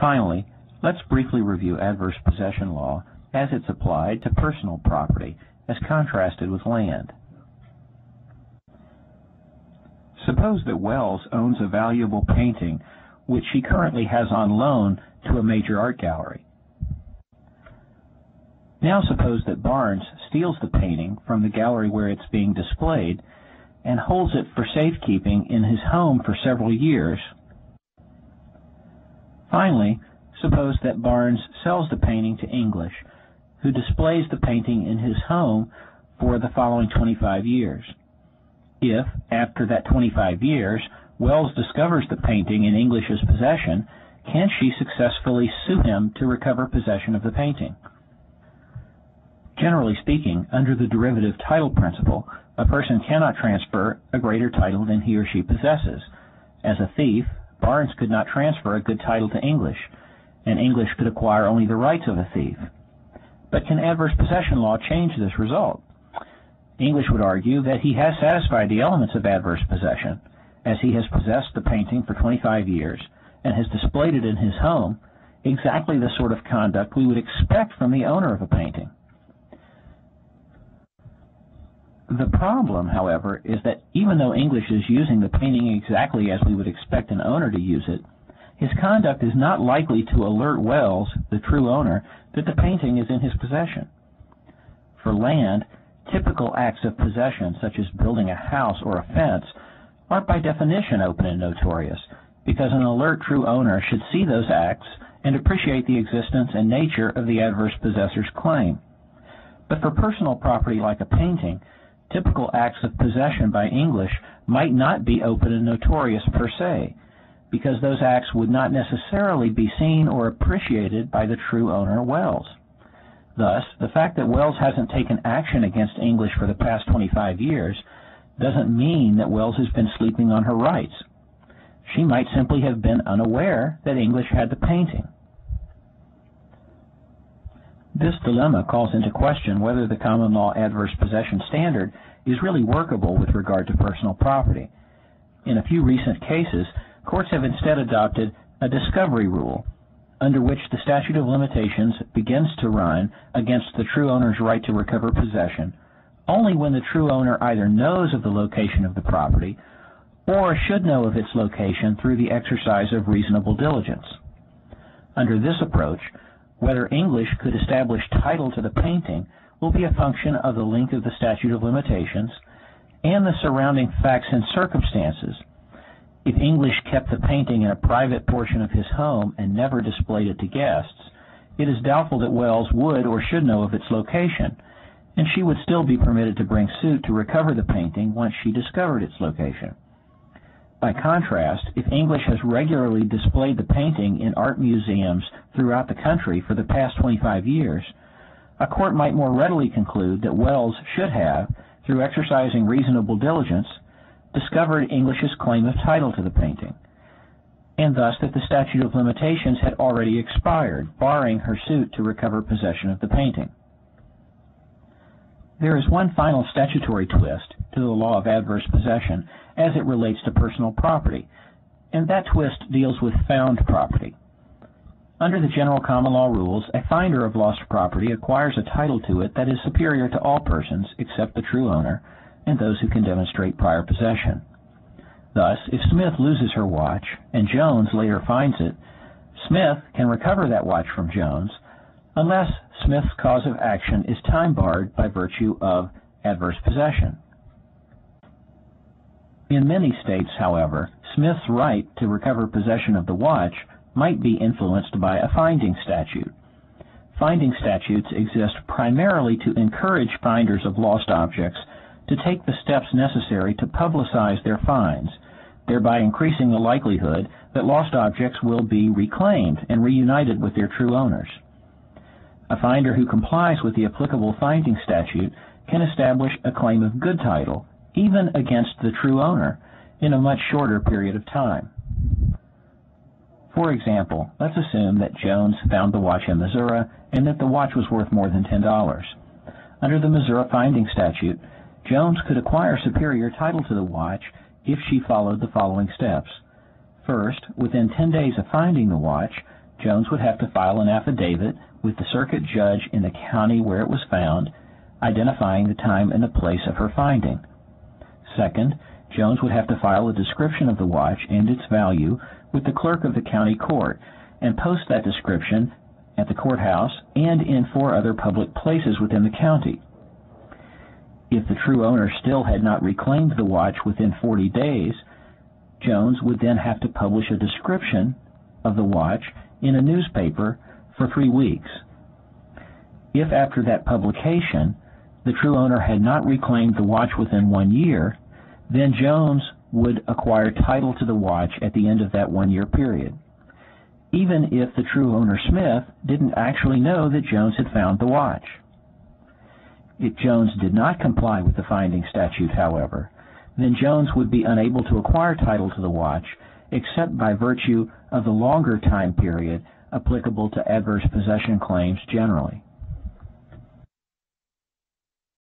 Finally, let's briefly review adverse possession law as it's applied to personal property as contrasted with land. Suppose that Wells owns a valuable painting which she currently has on loan to a major art gallery. Now suppose that Barnes steals the painting from the gallery where it's being displayed and holds it for safekeeping in his home for several years. Finally, suppose that Barnes sells the painting to English, who displays the painting in his home for the following 25 years. If, after that 25 years, Wells discovers the painting in English's possession, can she successfully sue him to recover possession of the painting? Generally speaking, under the derivative title principle, a person cannot transfer a greater title than he or she possesses. As a thief, Barnes could not transfer a good title to English, and English could acquire only the rights of a thief. But can adverse possession law change this result? English would argue that he has satisfied the elements of adverse possession, as he has possessed the painting for 25 years and has displayed it in his home, exactly the sort of conduct we would expect from the owner of a painting. The problem, however, is that even though English is using the painting exactly as we would expect an owner to use it, his conduct is not likely to alert Wells, the true owner, that the painting is in his possession. For land, typical acts of possession, such as building a house or a fence, are by definition open and notorious, because an alert true owner should see those acts and appreciate the existence and nature of the adverse possessor's claim. But for personal property like a painting, typical acts of possession by English might not be open and notorious per se, because those acts would not necessarily be seen or appreciated by the true owner, Wells. Thus, the fact that Wells hasn't taken action against English for the past 25 years doesn't mean that Wells has been sleeping on her rights. She might simply have been unaware that English had the painting. This dilemma calls into question whether the common law adverse possession standard is really workable with regard to personal property. In a few recent cases, courts have instead adopted a discovery rule, under which the statute of limitations begins to run against the true owner's right to recover possession only when the true owner either knows of the location of the property or should know of its location through the exercise of reasonable diligence. Under this approach, whether English could establish title to the painting will be a function of the length of the statute of limitations and the surrounding facts and circumstances. If English kept the painting in a private portion of his home and never displayed it to guests, it is doubtful that Wells would or should know of its location, and she would still be permitted to bring suit to recover the painting once she discovered its location. By contrast, if English has regularly displayed the painting in art museums throughout the country for the past 25 years, a court might more readily conclude that Wells should have, through exercising reasonable diligence, discovered English's claim of title to the painting, and thus that the statute of limitations had already expired, barring her suit to recover possession of the painting. There is one final statutory twist to the law of adverse possession as it relates to personal property, and that twist deals with found property. Under the general common law rules, a finder of lost property acquires a title to it that is superior to all persons except the true owner and those who can demonstrate prior possession. Thus, if Smith loses her watch and Jones later finds it, Smith can recover that watch from Jones unless Smith's cause of action is time-barred by virtue of adverse possession. In many states, however, Smith's right to recover possession of the watch might be influenced by a finding statute. Finding statutes exist primarily to encourage finders of lost objects to take the steps necessary to publicize their finds, thereby increasing the likelihood that lost objects will be reclaimed and reunited with their true owners. A finder who complies with the applicable finding statute can establish a claim of good title, even against the true owner, in a much shorter period of time. For example, let's assume that Jones found the watch in Missouri and that the watch was worth more than $10. Under the Missouri finding statute, Jones could acquire superior title to the watch if she followed the following steps. First, within 10 days of finding the watch, Jones would have to file an affidavit with the circuit judge in the county where it was found, identifying the time and the place of her finding. Second, Jones would have to file a description of the watch and its value with the clerk of the county court and post that description at the courthouse and in 4 other public places within the county. If the true owner still had not reclaimed the watch within 40 days, Jones would then have to publish a description of the watch in a newspaper for 3 weeks. If after that publication the true owner had not reclaimed the watch within 1 year, then Jones would acquire title to the watch at the end of that 1-year period, even if the true owner, Smith, didn't actually know that Jones had found the watch. If Jones did not comply with the finding statute, however, then Jones would be unable to acquire title to the watch except by virtue of the longer time period applicable to adverse possession claims generally.